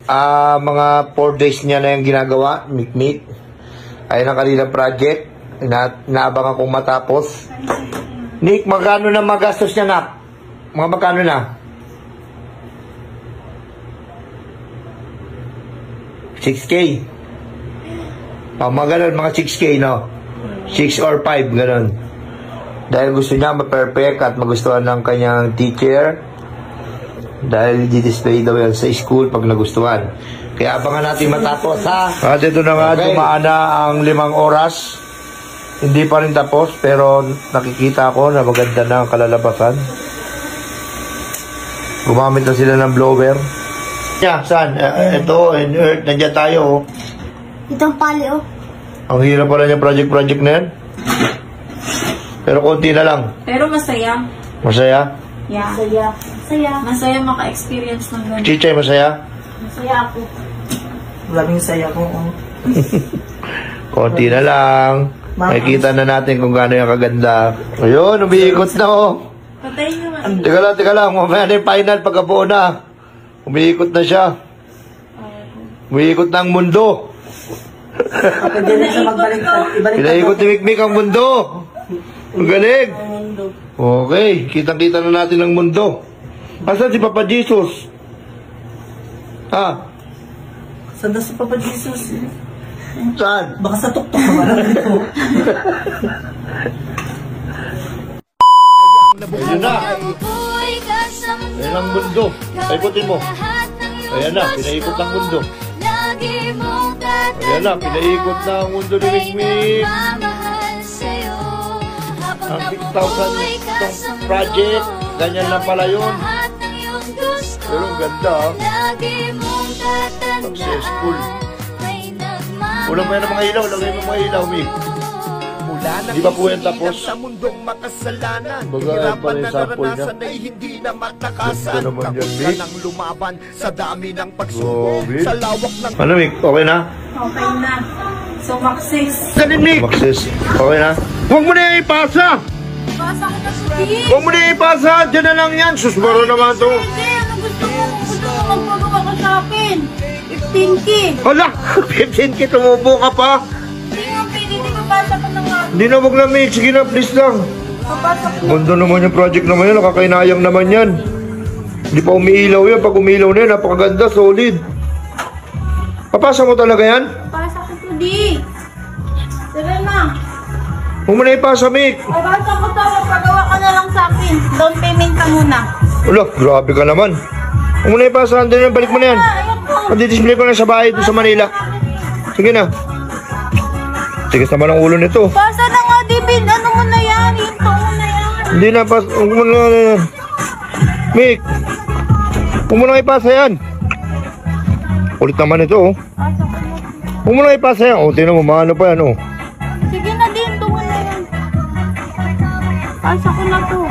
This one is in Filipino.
Mga 4 days niya na yung ginagawa, Mikmik. Ayun ang kanilang project. Inaabangan kong matapos. Nick, magkano na magastos niya, Nak? Mga magkano na? 6K. Mga ganun, mga 6K, no? 6 or 5, ganun. Dahil gusto niya ma-perfect at magustuhan ng kanyang teacher. Dahil di-display daw yan sa school pag nagustuhan. Kaya abangan natin matapos, ha? At ito na nga, dumaan na ang 5 oras. Hindi pa rin tapos, pero nakikita ko na maganda na ang kalalabasan. Gumamit na sila ng blower. Saan? Ito, in earth, nandiyan tayo. Itong pali, oh. Ang hirap pala niya project na yan. Pero konti na lang. Pero masaya. Masaya? Yeah. Masaya. Masaya. Masaya maka-experience ng ganun. Chichay, masaya? Masaya ako. Maraming saya ko. Konti na lang. Makikita na natin kung gaano yung kaganda. Ayun, umiikot na, oh. Patayin nyo nga. Teka lang. Mamaya na yung final pagkabuo na. Umiikot na siya. Umiikot na ang mundo. Pwede na siya magbalik sa ibalik. Pinaikot ni Mikmik ang mundo. Ang galing. Okay, kitang-kita na natin ang mundo. Asan si Papa Jesus? Saan na si Papa Jesus? Saan? Baka sa tuktok na lang dito. Ayun na. Ayun ang mundo. Paikutin mo. Ayan na, pinaikot ang mundo. Ayan na, pinaikot na ang mundo ni Mikmik. Ang 6,000 project, ganyan lang pala yun. Pero ang ganda, successful. Ulang mo yan ang mga ilaw, lagay mo mga ilaw, Mik. Di ba po yan tapos? Baga yan pala yung sample niya. Ganda naman yan, Mik. Ano, Mik? Okay na? Okay na. So, Maxis. Galing, Mik! Maxis. Okay na? Huwag mo na yung ipasa! Basa ko na suti. Huwag mo na yung ipasa! Diyan na lang yan! Susbaro naman to! Hindi, ano gusto mo? Kung gusto mo magpagawa ka sa akin. 15K. Hala! 15K, tumubo ka pa! Hindi nga, pwede. Hindi mabasa ko na nga. Hindi na, wag na, Mik. Sige na, please lang. Mabasa ko na. Ganda naman yung project naman yan. Nakakainayang naman yan. Hindi pa umiilaw yan. Pag umiilaw na yan, napakaganda, solid. Papasa mo talaga yan? Basa ko suti. Tara na. Huwag mo na ipasa, Mik. Mabasa ko to. Magpagawa ka na lang sa akin. Down payment ka muna. Wala, grabe ka naman. Huwag mo na ipasa. Andun yan, balik mo na yan. Andi-display ko na sa bahay doon sa Manila. Sige na. Tigas naman ang ulo nito. Basa na nga, David. Ano mo na yan? Hinto mo na yan. Hindi na, huwag mo na. Mik, huwag mo na ipasa yan. Kulit naman ito, oh. Basa ko na. Huwag mo na ipasa yan. O, tingnan mo, maano pa yan, oh. Sige na din, tungo na yan. Basa ko na to.